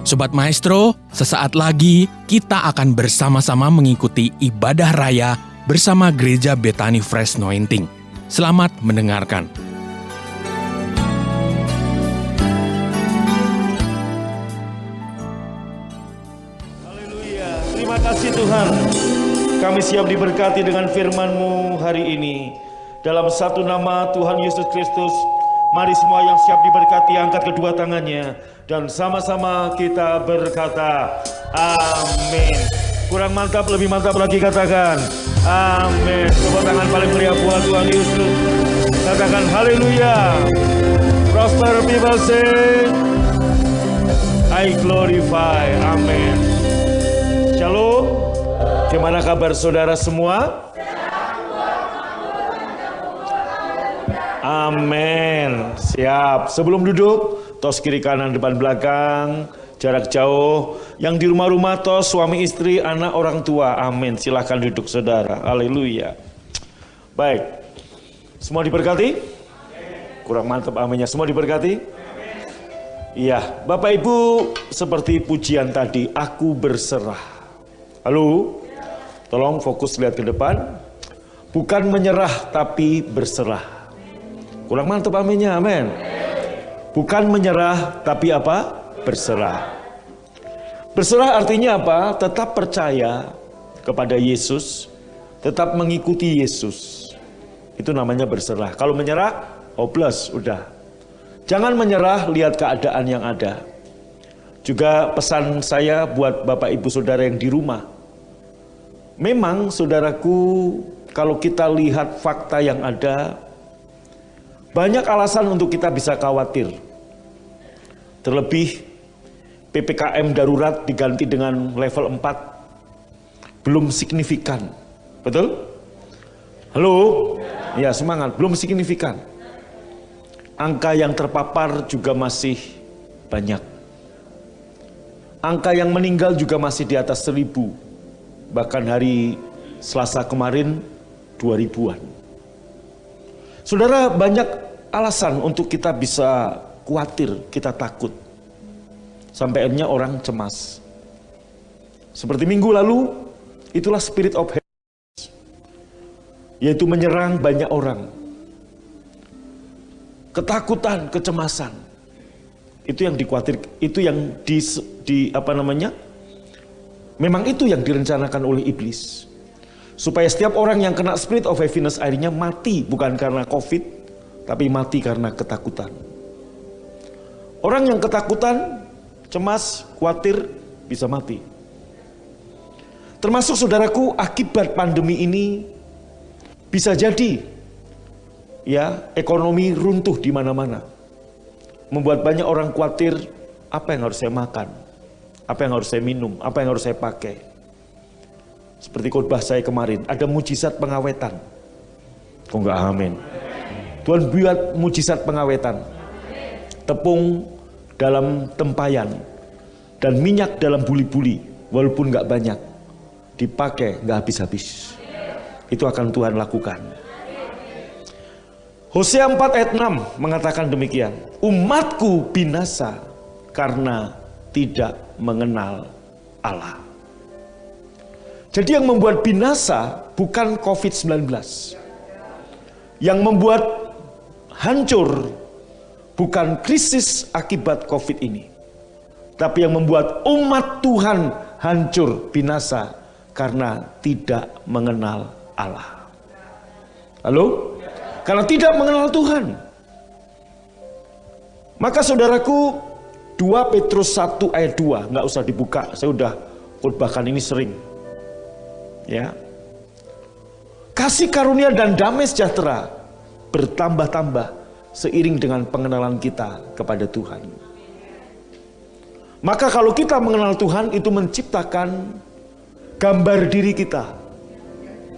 Sobat Maestro, sesaat lagi kita akan bersama-sama mengikuti ibadah raya bersama Gereja Bethany Fresh Anointing. Selamat mendengarkan. Haleluya, terima kasih Tuhan. Kami siap diberkati dengan firman-Mu hari ini. Dalam satu nama Tuhan Yesus Kristus, mari semua yang siap diberkati angkat kedua tangannya dan sama-sama kita berkata amin. Kurang mantap, lebih mantap lagi katakan amin. Tepuk tangan paling meriah buat Tuhan Yesus. Katakan haleluya. Prosper people say I glorify. Amin. Shalom. Gimana kabar saudara semua? Amin. Siap. Sebelum duduk, tos kiri kanan depan belakang, jarak jauh. Yang di rumah-rumah tos suami istri, anak orang tua. Amin. Silahkan duduk saudara. Haleluya. Baik. Semua diberkati? Kurang mantap aminnya. Semua diberkati? Iya. Bapak Ibu, seperti pujian tadi, aku berserah. Halo? Tolong fokus lihat ke depan. Bukan menyerah tapi berserah. Kurang mantap aminnya, amin. Bukan menyerah, tapi apa? Berserah. Berserah artinya apa? Tetap percaya kepada Yesus, tetap mengikuti Yesus. Itu namanya berserah. Kalau menyerah, hopeless, udah. Jangan menyerah, lihat keadaan yang ada. Juga pesan saya buat Bapak Ibu Saudara yang di rumah. Memang saudaraku, kalau kita lihat fakta yang ada, banyak alasan untuk kita bisa khawatir. Terlebih PPKM darurat diganti dengan level 4. Belum signifikan. Betul? Halo? Ya, semangat. Belum signifikan. Angka yang terpapar juga masih banyak. Angka yang meninggal juga masih di atas 1.000. Bahkan hari Selasa kemarin 2.000-an. Saudara, banyak alasan untuk kita bisa khawatir, kita takut. Sampai akhirnya orang cemas. Seperti minggu lalu, itulah spirit of heaviness, yaitu menyerang banyak orang. Ketakutan, kecemasan. Itu yang dikhawatir, itu yang memang itu yang direncanakan oleh iblis. Supaya setiap orang yang kena spirit of heaviness akhirnya mati, bukan karena COVID, tapi mati karena ketakutan. Orang yang ketakutan, cemas, khawatir, bisa mati. Termasuk saudaraku, akibat pandemi ini bisa jadi ya ekonomi runtuh di mana-mana. Membuat banyak orang khawatir, apa yang harus saya makan? Apa yang harus saya minum? Apa yang harus saya pakai? Seperti khotbah saya kemarin, ada mujizat pengawetan. Kok enggak amin? Tuhan buat mujizat pengawetan. Tepung dalam tempayan dan minyak dalam buli-buli, walaupun enggak banyak, dipakai enggak habis-habis. Itu akan Tuhan lakukan. Hosea 4 ayat 6 mengatakan demikian. Umatku binasa karena tidak mengenal Allah. Jadi yang membuat binasa bukan COVID-19. Yang membuat hancur bukan krisis akibat COVID ini. Tapi yang membuat umat Tuhan hancur, binasa karena tidak mengenal Allah. Halo? Karena tidak mengenal Tuhan. Maka saudaraku, 2 Petrus 1 ayat 2, nggak usah dibuka, saya udah khotbahkan ini sering. Ya, kasih karunia dan damai sejahtera bertambah-tambah seiring dengan pengenalan kita kepada Tuhan. Maka kalau kita mengenal Tuhan, itu menciptakan gambar diri kita.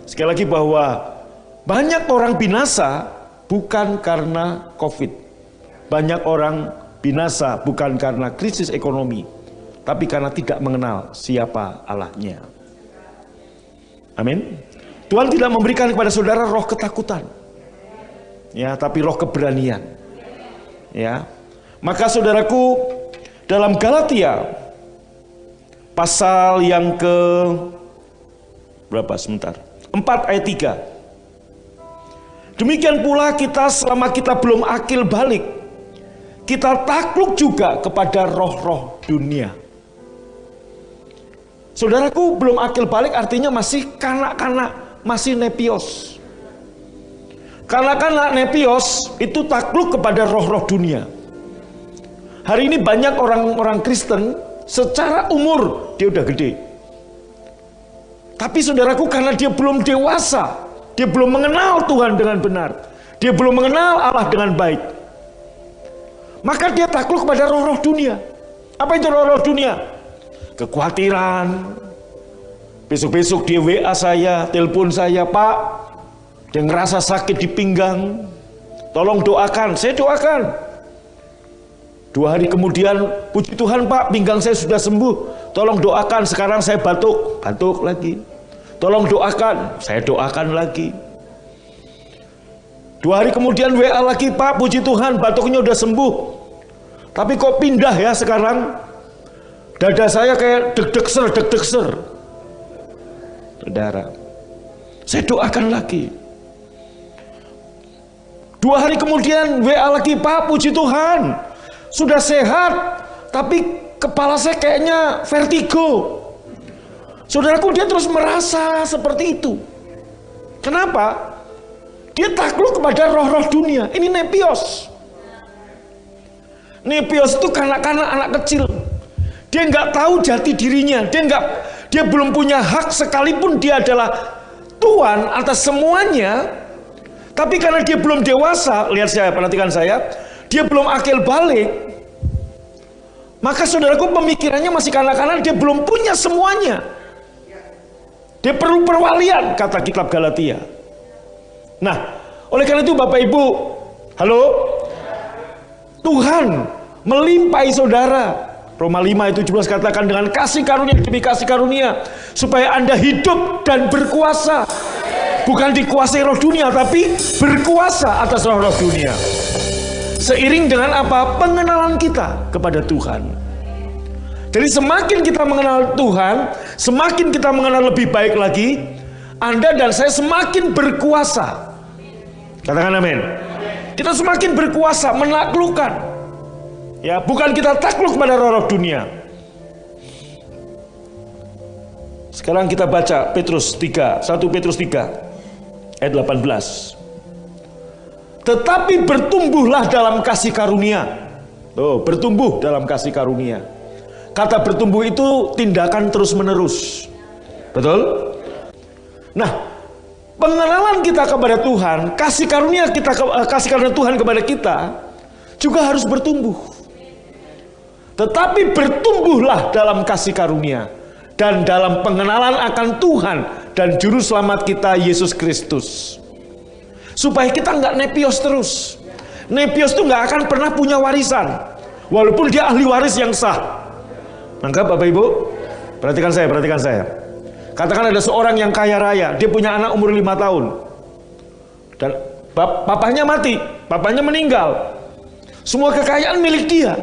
Sekali lagi bahwa banyak orang binasa bukan karena COVID. Banyak orang binasa bukan karena krisis ekonomi, tapi karena tidak mengenal siapa Allahnya. Amin. Tuhan tidak memberikan kepada saudara roh ketakutan, ya, tapi roh keberanian. Ya, maka saudaraku, dalam Galatia pasal yang ke berapa sebentar? 4 ayat 3. Demikian pula kita selama kita belum akil balik, kita takluk juga kepada roh-roh dunia. Saudaraku, belum akil balik artinya masih kanak-kanak, masih nepios. Kanak-kanak nepios itu takluk kepada roh-roh dunia. Hari ini banyak orang-orang Kristen secara umur dia udah gede. Tapi saudaraku, karena dia belum dewasa, dia belum mengenal Tuhan dengan benar, dia belum mengenal Allah dengan baik, maka dia takluk kepada roh-roh dunia. Apa itu roh-roh dunia? Kekhawatiran. Besok-besok dia WA saya, telepon saya, Pak, dia ngerasa sakit di pinggang, tolong doakan. Saya doakan. 2 hari kemudian, puji Tuhan Pak, pinggang saya sudah sembuh, tolong doakan. Sekarang saya batuk lagi, tolong doakan. Saya doakan lagi. 2 hari kemudian WA lagi, Pak, puji Tuhan batuknya udah sembuh, tapi kok pindah ya sekarang, dada saya kayak deg-degser. Saudara, saya doakan lagi. 2 hari kemudian WA lagi, Pak, puji Tuhan sudah sehat, tapi kepala saya kayaknya vertigo. Saudaraku, dia terus merasa seperti itu. Kenapa? Dia takluk kepada roh-roh dunia. Ini nepios. Nepios itu kanak-kanak, anak kecil. Dia nggak tahu jati dirinya. Dia belum punya hak, sekalipun dia adalah Tuhan atas semuanya. Tapi karena dia belum dewasa, lihat saya, perhatikan saya, dia belum akil balik. Maka saudaraku, pemikirannya masih kanak-kanak, dia belum punya semuanya. Dia perlu perwalian, kata kitab Galatia. Nah, oleh karena itu Bapak Ibu, halo, Tuhan melimpahi saudara. Roma 5 ayat 17 katakan, dengan kasih karunia demi kasih karunia, supaya Anda hidup dan berkuasa. Bukan dikuasai roh dunia, tapi berkuasa atas roh-roh dunia. Seiring dengan apa? Pengenalan kita kepada Tuhan. Jadi semakin kita mengenal Tuhan, semakin kita mengenal lebih baik lagi, Anda dan saya semakin berkuasa. Katakan amin. Kita semakin berkuasa menaklukkan. Ya, bukan kita takluk kepada roh-roh dunia. Sekarang kita baca Petrus 3, 1 Petrus 3 ayat 18. Tetapi bertumbuhlah dalam kasih karunia. Bertumbuh dalam kasih karunia. Kata bertumbuh itu tindakan terus-menerus. Betul? Nah, pengenalan kita kepada Tuhan, kasih karunia Tuhan kepada kita juga harus bertumbuh. Tetapi bertumbuhlah dalam kasih karunia dan dalam pengenalan akan Tuhan dan juru selamat kita Yesus Kristus. Supaya kita nggak nepios terus. Nepios itu nggak akan pernah punya warisan, walaupun dia ahli waris yang sah. Nangkap Bapak Ibu? Perhatikan saya. Katakan ada seorang yang kaya raya, dia punya anak umur 5 tahun. Dan papanya mati, papanya meninggal. Semua kekayaan milik dia.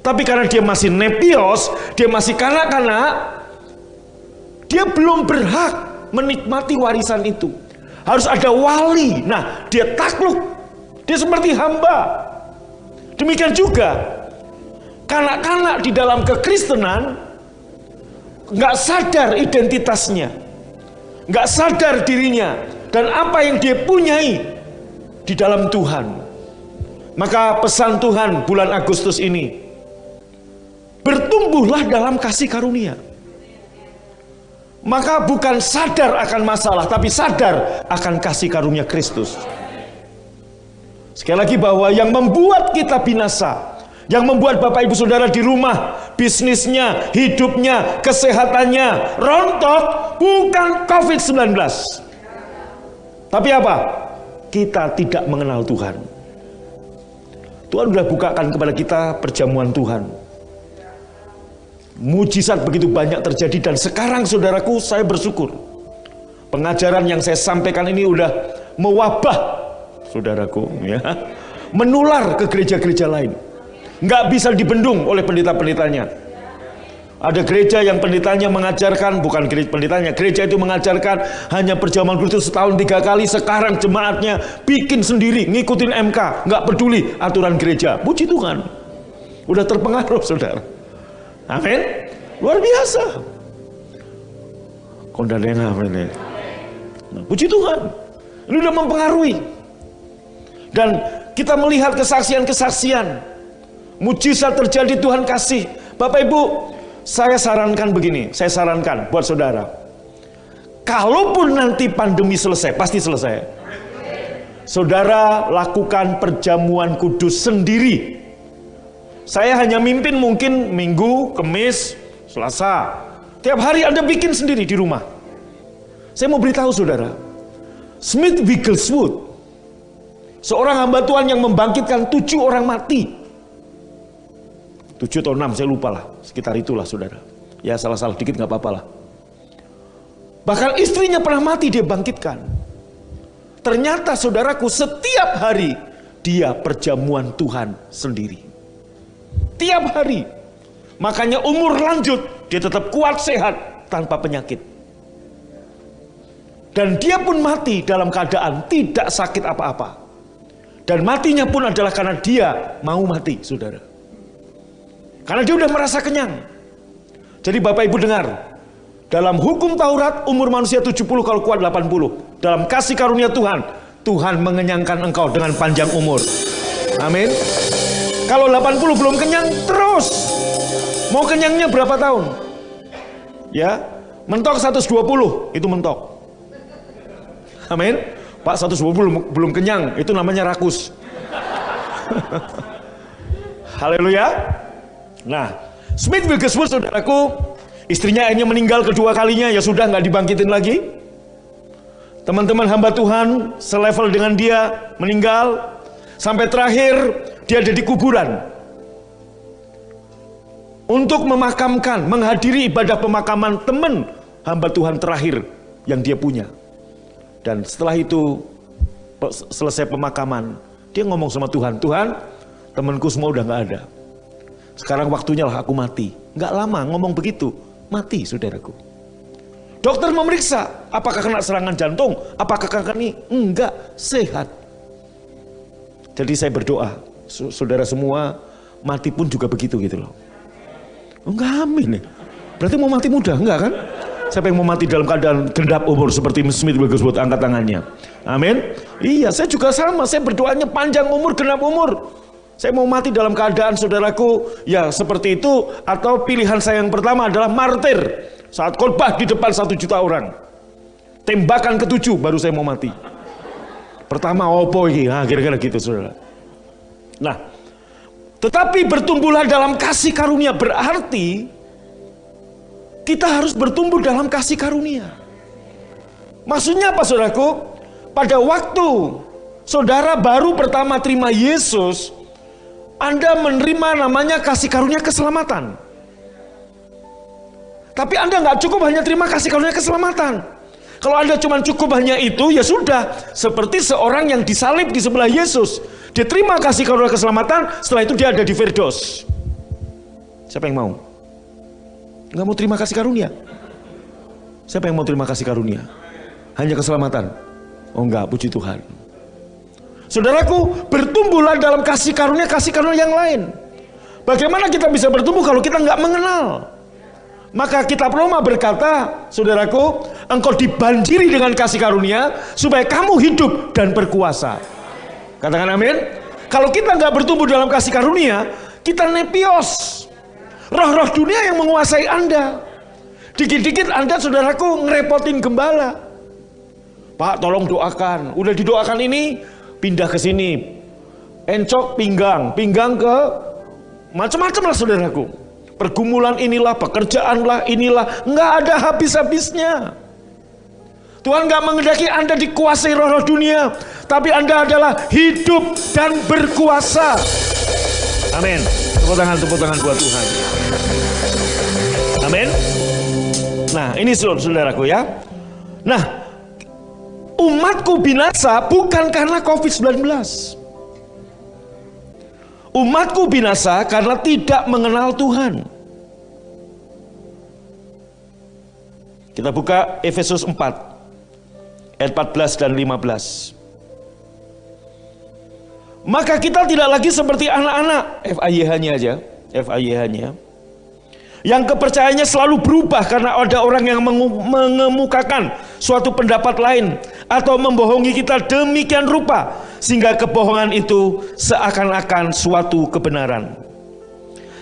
Tapi karena dia masih nepios, dia masih kanak-kanak, dia belum berhak menikmati warisan itu. Harus ada wali. Nah, dia takluk. Dia seperti hamba. Demikian juga kanak-kanak di dalam kekristenan nggak sadar identitasnya, nggak sadar dirinya dan apa yang dia punyai di dalam Tuhan. Maka pesan Tuhan bulan Agustus ini, bertumbuhlah dalam kasih karunia. Maka bukan sadar akan masalah, tapi sadar akan kasih karunia Kristus. Sekali lagi, bahwa yang membuat kita binasa, yang membuat Bapak Ibu Saudara di rumah, bisnisnya, hidupnya, kesehatannya rontok, bukan COVID-19. Tapi apa? Kita tidak mengenal Tuhan. Tuhan sudah bukakan kepada kita perjamuan Tuhan. Mujizat begitu banyak terjadi, dan sekarang saudaraku, saya bersyukur pengajaran yang saya sampaikan ini udah mewabah, saudaraku, ya, menular ke gereja-gereja lain. Nggak bisa dibendung oleh pendeta-pendetanya. Ada gereja yang pendetanya mengajarkan, bukan pendetanya, gereja itu mengajarkan hanya perjamuan kudus setahun 3 kali. Sekarang jemaatnya bikin sendiri, ngikutin MK, nggak peduli aturan gereja. Puji Tuhan, udah terpengaruh saudara. Amin. Luar biasa. Kondalena amin. Nah, puji Tuhan, ini udah mempengaruhi. Dan kita melihat kesaksian-kesaksian, mujizat terjadi, Tuhan kasih. Bapak Ibu, saya sarankan begini, saya sarankan buat saudara. Kalaupun nanti pandemi selesai, pasti selesai. Saudara lakukan perjamuan kudus sendiri. Saya hanya mimpin mungkin Minggu, Kamis, Selasa. Tiap hari Anda bikin sendiri di rumah. Saya mau beritahu saudara, Smith Wigglesworth, seorang hamba Tuhan yang membangkitkan 7 orang mati. 7 atau 6, saya lupa lah, sekitar itulah saudara. Ya salah-salah dikit gak apa-apa lah. Bahkan istrinya pernah mati, dia bangkitkan. Ternyata saudaraku, setiap hari dia perjamuan Tuhan sendiri. Tiap hari. Makanya umur lanjut, dia tetap kuat, sehat, tanpa penyakit. Dan dia pun mati dalam keadaan tidak sakit apa-apa. Dan matinya pun adalah karena dia mau mati, saudara. Karena dia udah merasa kenyang. Jadi Bapak Ibu dengar, dalam hukum Taurat umur manusia 70, kalau kuat 80. Dalam kasih karunia Tuhan, Tuhan mengenyangkan engkau dengan panjang umur. Amin. Kalau 80 belum kenyang, terus mau kenyangnya berapa tahun? Ya, mentok 120, itu mentok. Amin. Pak, 120 belum kenyang, itu namanya rakus. Haleluya. Nah, Smith Wigglesworth saudaraku, istrinya akhirnya meninggal kedua kalinya, ya sudah nggak dibangkitin lagi. Teman-teman hamba Tuhan selevel dengan dia meninggal, sampai terakhir dia ada di kuburan untuk memakamkan, menghadiri ibadah pemakaman teman hamba Tuhan terakhir yang dia punya. Dan setelah itu selesai pemakaman, dia ngomong sama Tuhan, Tuhan, temanku semua udah nggak ada. Sekarang waktunya lah aku mati. Nggak lama ngomong begitu, mati saudaraku. Dokter memeriksa, apakah kena serangan jantung, apakah kanker ini? Enggak, sehat. Jadi saya berdoa, saudara semua mati pun juga begitu gitu loh. Enggak, amin. Berarti mau mati muda, enggak kan? Siapa yang mau mati dalam keadaan gendap umur seperti Smith Wigglesworth, angkat tangannya. Amin. Iya, saya juga sama, saya berdoanya panjang umur, genap umur. Saya mau mati dalam keadaan saudaraku ya seperti itu, atau pilihan saya yang pertama adalah martir saat khotbah di depan 1 juta orang. Tembakan ke-7 baru saya mau mati. Pertama opo ini, nah kira-kira gitu saudara. Nah, tetapi bertumbuhlah dalam kasih karunia berarti kita harus bertumbuh dalam kasih karunia. Maksudnya apa saudaraku? Pada waktu saudara baru pertama terima Yesus, Anda menerima namanya kasih karunia keselamatan. Tapi Anda nggak cukup hanya terima kasih karunia keselamatan. Kalau Anda cuma cukup hanya itu, ya sudah. Seperti seorang yang disalib di sebelah Yesus. Dia terima kasih karunia keselamatan, setelah itu dia ada di Firdaus. Siapa yang mau? Nggak mau terima kasih karunia? Siapa yang mau terima kasih karunia? Hanya keselamatan? Oh enggak, puji Tuhan. Saudaraku, bertumbuhlah dalam kasih karunia yang lain. Bagaimana kita bisa bertumbuh kalau kita nggak mengenal? Maka kitab Roma berkata, saudaraku, engkau dibanjiri dengan kasih karunia supaya kamu hidup dan berkuasa. Katakan amin. Kalau kita nggak bertumbuh dalam kasih karunia, kita nepios. Roh-roh dunia yang menguasai Anda. Dikit-dikit Anda, saudaraku, ngerepotin gembala. Pak, tolong doakan. Udah didoakan ini, pindah ke sini. Encok pinggang ke macam-macam lah saudaraku. Pergumulan inilah, pekerjaan lah, inilah, nggak ada habis-habisnya. Tuhan nggak mengendaki Anda dikuasai roh-roh dunia, tapi Anda adalah hidup dan berkuasa. Amin. Tepuk tangan buat Tuhan. Amin. Nah, ini saudaraku ya. Nah, umatku binasa bukan karena COVID-19. Umatku binasa karena tidak mengenal Tuhan. Kita buka Efesus 4 ayat 14 dan 15. Maka kita tidak lagi seperti anak-anak, FAYH-nya aja, FAYH-nya, yang kepercayaannya selalu berubah karena ada orang yang mengemukakan suatu pendapat lain atau membohongi kita demikian rupa sehingga kebohongan itu seakan-akan suatu kebenaran.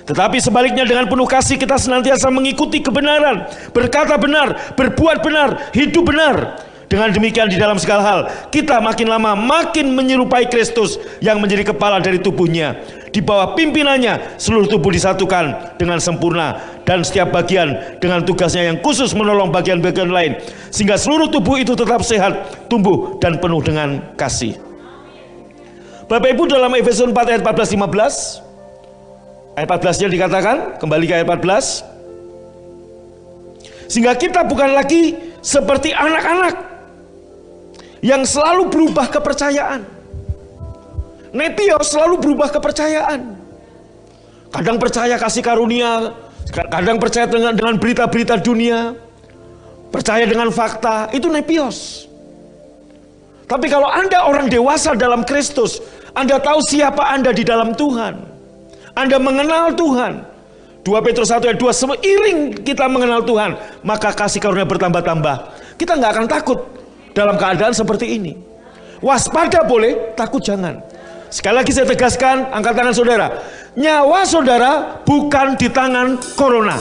Tetapi sebaliknya dengan penuh kasih kita senantiasa mengikuti kebenaran, berkata benar, berbuat benar, hidup benar. Dengan demikian di dalam segala hal kita makin lama makin menyerupai Kristus yang menjadi kepala dari tubuhnya. Di bawah pimpinannya seluruh tubuh disatukan dengan sempurna dan setiap bagian dengan tugasnya yang khusus menolong bagian-bagian lain sehingga seluruh tubuh itu tetap sehat, tumbuh dan penuh dengan kasih. Bapak Ibu, dalam Efesus 4 ayat 14-15 ayat 14-nya dikatakan, kembali ke ayat 14, sehingga kita bukan lagi seperti anak-anak yang selalu berubah kepercayaan. Nepios selalu berubah kepercayaan. Kadang percaya kasih karunia, kadang percaya dengan berita-berita dunia, percaya dengan fakta, itu nepios. Tapi kalau Anda orang dewasa dalam Kristus, Anda tahu siapa Anda di dalam Tuhan, Anda mengenal Tuhan. 2 Petrus 1 ayat 2, seiring kita mengenal Tuhan, maka kasih karunia bertambah-tambah. Kita nggak akan takut dalam keadaan seperti ini. Waspada boleh, takut jangan. Sekali lagi saya tegaskan, angkat tangan saudara. Nyawa saudara bukan di tangan corona.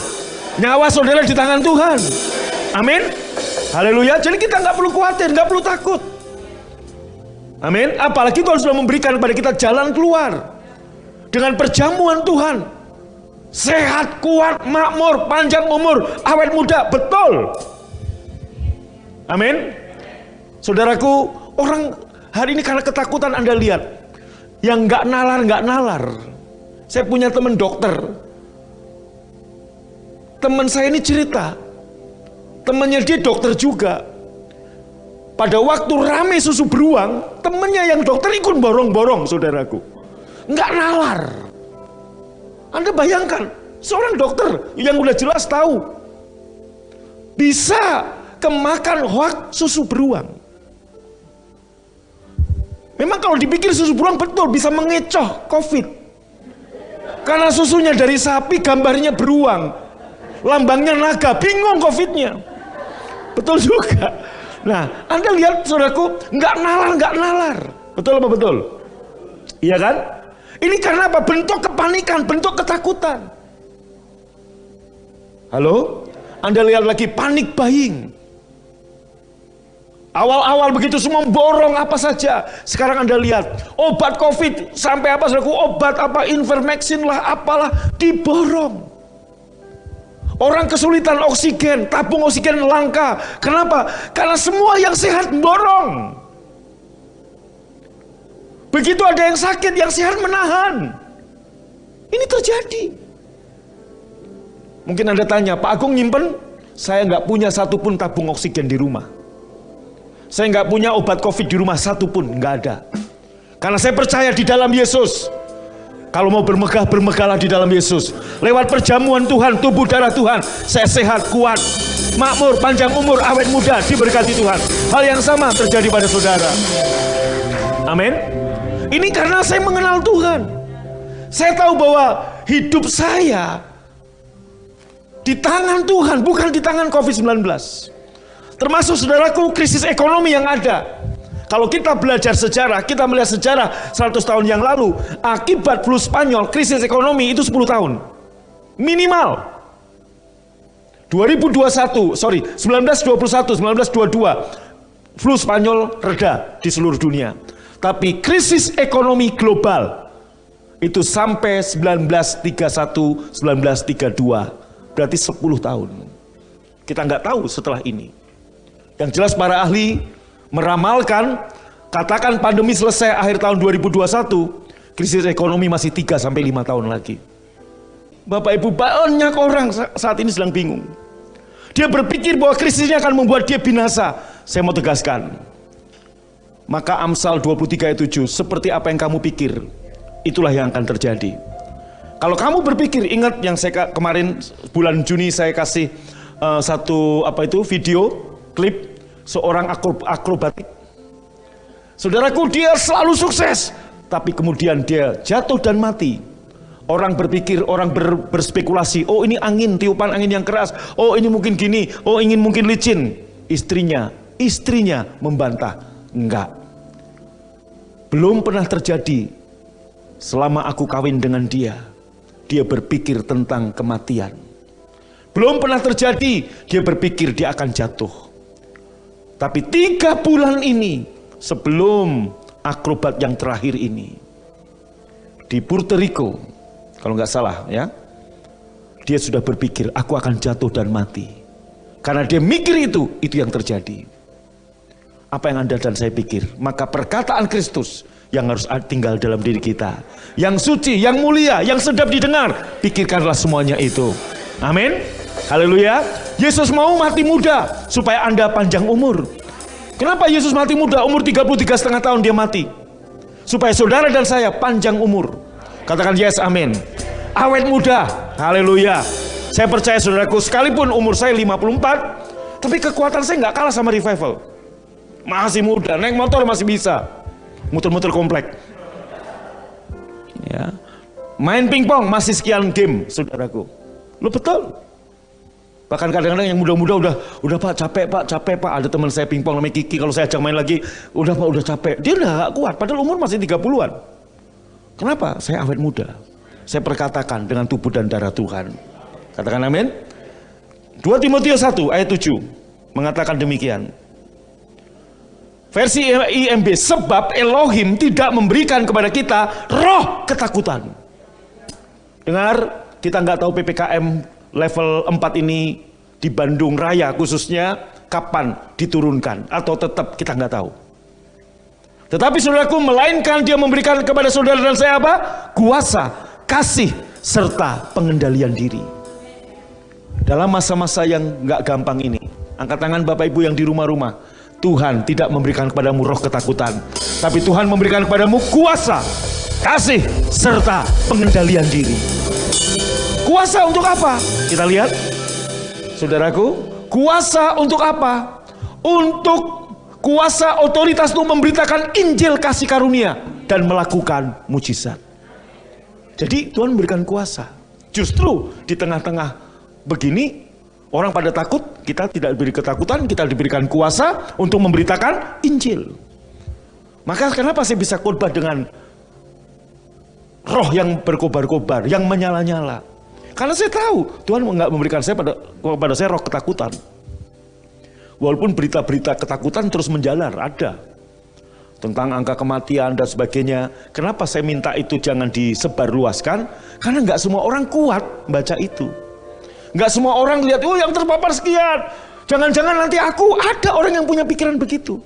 Nyawa saudara di tangan Tuhan. Amin. Haleluya. Jadi kita nggak perlu khawatir, nggak perlu takut. Amin. Apalagi Tuhan sudah memberikan kepada kita jalan keluar dengan perjamuan Tuhan. Sehat, kuat, makmur, panjang umur, awet muda, betul. Amin. Saudaraku, orang hari ini karena ketakutan Anda lihat, yang nggak nalar. Saya punya teman dokter. Teman saya ini cerita, temannya dia dokter juga. Pada waktu rame susu beruang, temannya yang dokter ikut borong-borong, saudaraku. Nggak nalar. Anda bayangkan, seorang dokter yang udah jelas tahu bisa kemakan hoak susu beruang. Memang kalau dipikir susu beruang betul bisa mengecoh COVID. Karena susunya dari sapi, gambarnya beruang, lambangnya naga, bingung COVID-nya. Betul juga. Nah, Anda lihat saudaraku, nggak nalar. Betul apa betul? Iya kan? Ini karena apa? Bentuk kepanikan, bentuk ketakutan. Halo? Anda lihat lagi panik buying. Awal-awal begitu semua borong apa saja. Sekarang Anda lihat obat COVID sampai apa saudaraku, obat apa Ivermectin lah apalah diborong. Orang kesulitan oksigen, tabung oksigen langka. Kenapa? Karena semua yang sehat borong. Begitu ada yang sakit, yang sehat menahan. Ini terjadi. Mungkin Anda tanya, Pak Agung nyimpen? Saya nggak punya satupun tabung oksigen di rumah. Saya nggak punya obat COVID di rumah satupun, nggak ada. Karena saya percaya di dalam Yesus. Kalau mau bermegah, bermegahlah di dalam Yesus. Lewat perjamuan Tuhan, tubuh darah Tuhan, saya sehat, kuat, makmur, panjang umur, awet muda, diberkati Tuhan. Hal yang sama terjadi pada saudara. Amin. Ini karena saya mengenal Tuhan. Saya tahu bahwa hidup saya di tangan Tuhan, bukan di tangan COVID-19. Termasuk saudaraku krisis ekonomi yang ada. Kalau kita belajar sejarah, kita melihat sejarah 100 tahun yang lalu, akibat flu Spanyol, krisis ekonomi itu 10 tahun. Minimal. 1921, 1922, flu Spanyol reda di seluruh dunia. Tapi krisis ekonomi global itu sampai 1931, 1932. Berarti 10 tahun. Kita nggak tahu setelah ini. Yang jelas para ahli meramalkan, katakan pandemi selesai akhir tahun 2021, krisis ekonomi masih 3-5 tahun lagi. Bapak Ibu, banyak orang saat ini sedang bingung. Dia berpikir bahwa krisisnya akan membuat dia binasa. Saya mau tegaskan, maka Amsal 23 ayat 7, seperti apa yang kamu pikir, itulah yang akan terjadi. Kalau kamu berpikir, ingat yang saya kemarin bulan Juni saya kasih satu video klip seorang akrobatik. Saudaraku, dia selalu sukses, tapi kemudian dia jatuh dan mati. Orang berpikir, orang berspekulasi, oh ini angin, tiupan angin yang keras, oh ini mungkin gini, oh ingin mungkin licin. Istrinya membantah, enggak. Belum pernah terjadi selama aku kawin dengan dia berpikir tentang kematian. Belum pernah terjadi dia berpikir dia akan jatuh. Tapi 3 bulan ini sebelum akrobat yang terakhir ini di Puerto Rico, kalau nggak salah ya, dia sudah berpikir aku akan jatuh dan mati. Karena dia mikir itu yang terjadi. Apa yang Anda dan saya pikir, maka perkataan Kristus yang harus tinggal dalam diri kita, yang suci, yang mulia, yang sedap didengar, pikirkanlah semuanya itu. Amin. Haleluya. Yesus mau mati muda supaya Anda panjang umur. Kenapa Yesus mati muda? Umur 33,5 tahun dia mati, supaya saudara dan saya panjang umur. Katakan yes, amin. Awet muda, haleluya. Saya percaya saudaraku, sekalipun umur saya 54, tapi kekuatan saya nggak kalah sama revival. Masih muda, naik motor masih bisa, muter-muter komplek. Ya. Main pingpong masih sekian game, saudaraku. Lo betul. Bahkan kadang-kadang yang muda-muda udah Pak capek Pak. Ada teman saya pingpong namanya Kiki, kalau saya ajak main lagi, udah Pak udah capek. Dia udah gak kuat, padahal umur masih 30-an. Kenapa? Saya awet muda. Saya perkatakan dengan tubuh dan darah Tuhan. Katakan amin. 2 Timotius 1 ayat 7 mengatakan demikian. Versi IMB, sebab Elohim tidak memberikan kepada kita roh ketakutan. Dengar, kita nggak tahu PPKM level 4 ini di Bandung Raya khususnya kapan diturunkan, atau tetap kita nggak tahu. Tetapi saudaraku, melainkan dia memberikan kepada saudara dan saya apa? Kuasa, kasih, serta pengendalian diri. Dalam masa-masa yang nggak gampang ini, angkat tangan Bapak Ibu yang di rumah-rumah. Tuhan tidak memberikan kepadamu roh ketakutan, tapi Tuhan memberikan kepadamu kuasa, kasih, serta pengendalian diri. Kuasa untuk apa? Kita lihat, saudaraku, kuasa untuk apa? Untuk kuasa otoritas untuk memberitakan Injil kasih karunia dan melakukan mujizat. Jadi Tuhan memberikan kuasa. Justru di tengah-tengah begini, orang pada takut, kita tidak diberi ketakutan, kita diberikan kuasa untuk memberitakan Injil. Maka kenapa saya bisa khotbah dengan roh yang berkobar-kobar, yang menyala-nyala? Karena saya tahu Tuhan nggak memberikan kepada saya roh ketakutan. Walaupun berita-berita ketakutan terus menjalar, ada tentang angka kematian dan sebagainya. Kenapa saya minta itu jangan disebarluaskan? Karena nggak semua orang kuat baca itu. Nggak semua orang lihat, oh yang terpapar sekian, jangan-jangan nanti aku. Ada orang yang punya pikiran begitu.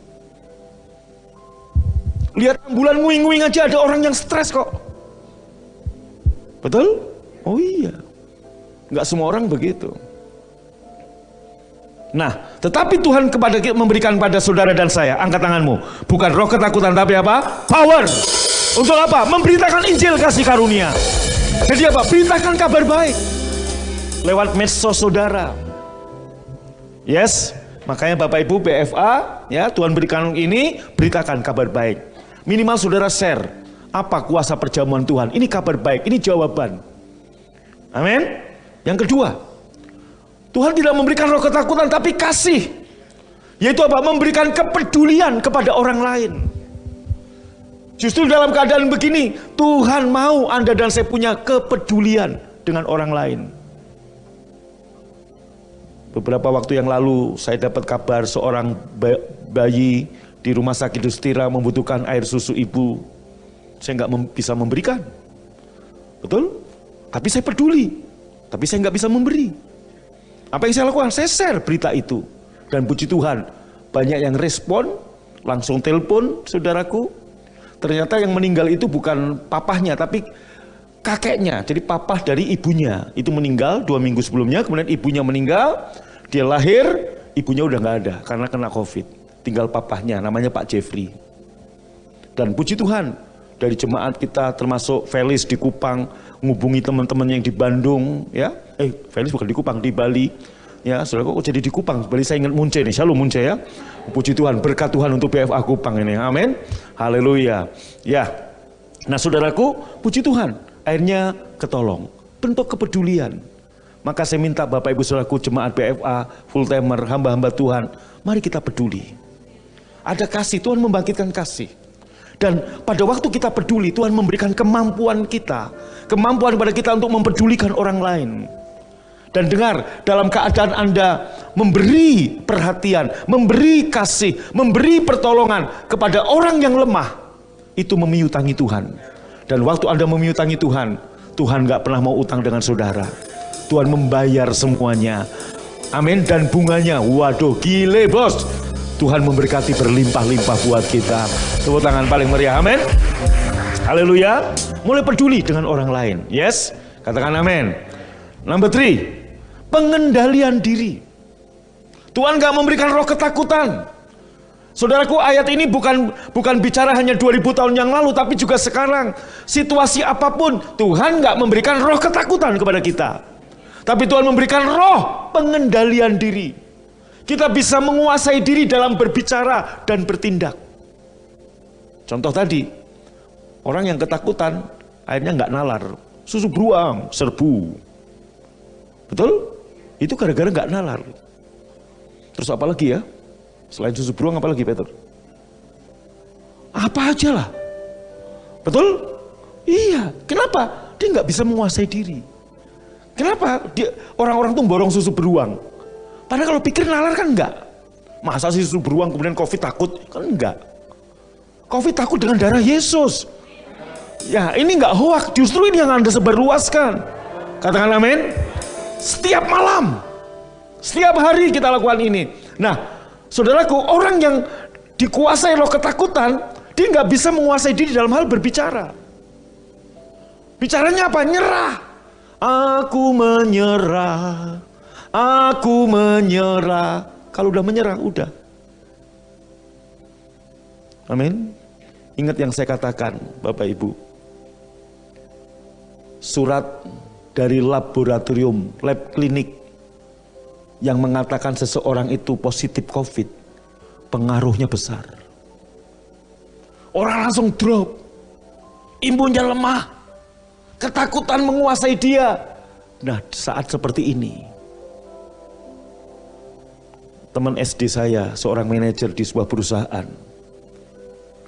Lihat bulan nguing-nguing aja ada orang yang stres kok. Betul? Oh iya. Nggak semua orang begitu. Nah, tetapi Tuhan memberikan pada saudara dan saya, angkat tanganmu, bukan roh ketakutan tapi apa? Power. Untuk apa? Memberitakan Injil kasih karunia. Jadi apa? Beritakan kabar baik lewat medsos saudara. Yes, makanya Bapak Ibu BFA, ya, Tuhan berikan ini, beritakan kabar baik. Minimal saudara share apa kuasa perjamuan Tuhan. Ini kabar baik, ini jawaban. Amin. Yang kedua, Tuhan tidak memberikan roh ketakutan tapi kasih. Yaitu apa? Memberikan kepedulian kepada orang lain. Justru dalam keadaan begini, Tuhan mau Anda dan saya punya kepedulian dengan orang lain. Beberapa waktu yang lalu saya dapat kabar seorang bayi di rumah sakit Dustira membutuhkan air susu ibu. Saya nggak bisa memberikan. Betul? Tapi saya peduli. Tapi saya nggak bisa memberi. Apa yang saya lakukan? Saya share berita itu. Dan puji Tuhan, banyak yang respon, langsung telepon saudaraku. Ternyata yang meninggal itu bukan papahnya, tapi kakeknya. Jadi papah dari ibunya itu meninggal 2 minggu sebelumnya. Kemudian ibunya meninggal, dia lahir, ibunya udah nggak ada karena kena COVID. Tinggal papahnya, namanya Pak Jeffrey. Dan puji Tuhan, dari jemaat kita termasuk Felis di Kupang, ngubungi teman-teman yang di Bandung, ya. Felis bukan di Kupang, di Bali. Ya, saudara kok jadi di Kupang. Balik saya ingat Munce nih. Shalom Munce ya. Puji Tuhan, berkat Tuhan untuk BFA Kupang ini. Amin. Haleluya. Ya. Nah, saudaraku, puji Tuhan. Akhirnya ketolong. Bentuk kepedulian. Maka saya minta Bapak Ibu saudaraku, jemaat BFA, full timer, hamba-hamba Tuhan, mari kita peduli. Ada kasih, Tuhan membangkitkan kasih. Dan pada waktu kita peduli, Tuhan memberikan kemampuan kita. Kemampuan pada kita untuk mempedulikan orang lain. Dan dengar, dalam keadaan Anda memberi perhatian, memberi kasih, memberi pertolongan kepada orang yang lemah, itu memiutangi Tuhan. Dan waktu Anda memiutangi Tuhan, Tuhan gak pernah mau utang dengan saudara. Tuhan membayar semuanya. Amin. Dan bunganya, waduh gile bos. Tuhan memberkati berlimpah-limpah buat kita. Tepuk tangan paling meriah, amin. Haleluya. Mulai peduli dengan orang lain. Yes, katakan amin. Number 3, pengendalian diri. Tuhan gak memberikan roh ketakutan. Saudaraku, ayat ini bukan bicara hanya 2000 tahun yang lalu, tapi juga sekarang. Situasi apapun, Tuhan gak memberikan roh ketakutan kepada kita. Tapi Tuhan memberikan roh pengendalian diri. Kita bisa menguasai diri dalam berbicara dan bertindak. Contoh tadi, orang yang ketakutan, akhirnya gak nalar. Susu beruang, serbu. Betul? Itu gara-gara gak nalar. Terus apa lagi ya? Selain susu beruang apa lagi Peter? Apa aja lah. Betul? Iya. Kenapa? Dia gak bisa menguasai diri. Kenapa? Orang-orang tuh borong susu beruang. Padahal kalau pikir nalar kan enggak. Masa sih susu beruang kemudian COVID takut? Kan enggak. COVID takut dengan darah Yesus. Ya ini enggak hoak. Justru ini yang Anda sebarluaskan. Katakan amin. Setiap malam. Setiap hari kita lakukan ini. Nah, saudaraku, orang yang dikuasai roh ketakutan, dia nggak bisa menguasai diri dalam hal berbicara. Bicaranya apa? Nyerah. Aku menyerah. Aku menyerah. Kalau udah menyerah, udah. Amin. Ingat yang saya katakan, Bapak Ibu. Surat dari laboratorium, lab klinik, yang mengatakan seseorang itu positif COVID, pengaruhnya besar. Orang langsung drop, imunnya lemah, ketakutan menguasai dia. Nah, saat seperti ini, teman SD saya, seorang manajer di sebuah perusahaan,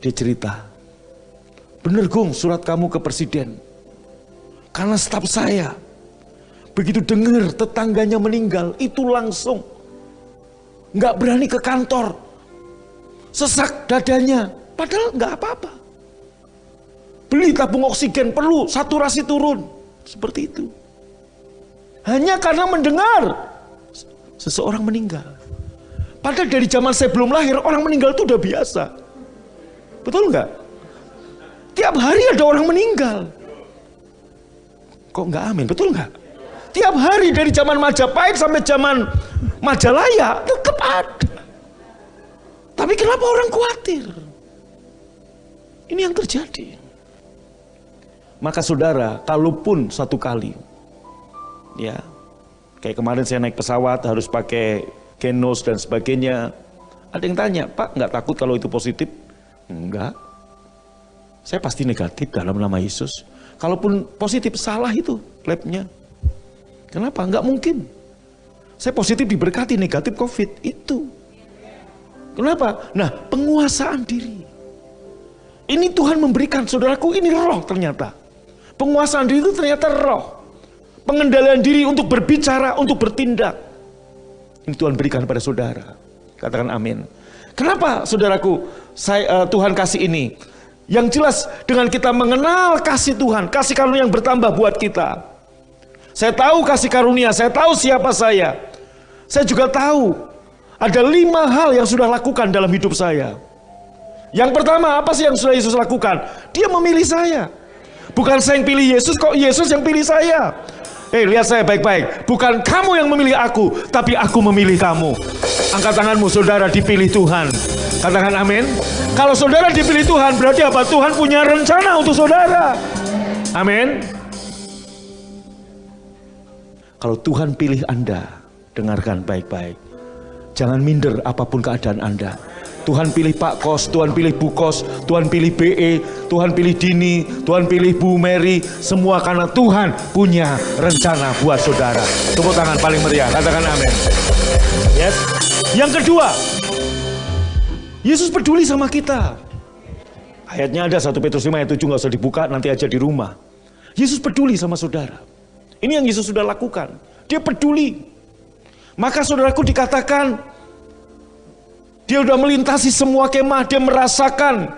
dia cerita, bener Gung, surat kamu ke presiden. Karena staf saya, begitu dengar tetangganya meninggal, itu langsung nggak berani ke kantor, sesak dadanya, padahal nggak apa-apa. Beli tabung oksigen perlu, saturasi turun, seperti itu. Hanya karena mendengar seseorang meninggal. Padahal dari zaman saya belum lahir, orang meninggal itu udah biasa. Betul nggak? Tiap hari ada orang meninggal. Kok nggak amin? Betul nggak? Tiap hari dari zaman Majapahit sampai zaman Majalaya tetap ada. Tapi kenapa orang khawatir? Ini yang terjadi. Maka saudara, kalaupun satu kali, ya, kayak kemarin saya naik pesawat harus pakai genos dan sebagainya. Ada yang tanya, Pak nggak takut kalau itu positif? Enggak. Saya pasti negatif dalam nama Yesus. Kalaupun positif, salah itu labnya. Kenapa? Enggak mungkin. Saya positif diberkati, negatif COVID. Itu. Kenapa? Nah, penguasaan diri. Ini Tuhan memberikan, saudaraku, ini roh ternyata. Penguasaan diri itu ternyata roh. Pengendalian diri untuk berbicara, untuk bertindak. Ini Tuhan berikan pada saudara. Katakan amin. Kenapa, saudaraku, Tuhan kasih ini? Yang jelas dengan kita mengenal kasih Tuhan, kasih karunia yang bertambah buat kita. Saya tahu kasih karunia, saya tahu siapa saya. Saya juga tahu ada 5 hal yang sudah lakukan dalam hidup saya. Yang pertama, apa sih yang sudah Yesus lakukan? Dia memilih saya. Bukan saya yang pilih Yesus, kok Yesus yang pilih saya. Lihat saya baik-baik. Bukan kamu yang memilih aku, tapi aku memilih kamu. Angkat tanganmu, saudara dipilih Tuhan. Katakan amin. Kalau saudara dipilih Tuhan, berarti apa? Tuhan punya rencana untuk saudara. Amin. Kalau Tuhan pilih Anda, dengarkan baik-baik. Jangan minder apapun keadaan Anda. Tuhan pilih Pak Kos, Tuhan pilih Bu Kos, Tuhan pilih BE, Tuhan pilih Dini, Tuhan pilih Bu Mary. Semua karena Tuhan punya rencana buat saudara. Tepuk tangan paling meriah, katakan amin. Yes. Yang kedua, Yesus peduli sama kita. Ayatnya ada 1 Petrus 5 ayat 7, nggak usah dibuka, nanti aja di rumah. Yesus peduli sama saudara. Ini yang Yesus sudah lakukan. Dia peduli. Maka saudaraku dikatakan, dia sudah melintasi semua kemah, dia merasakan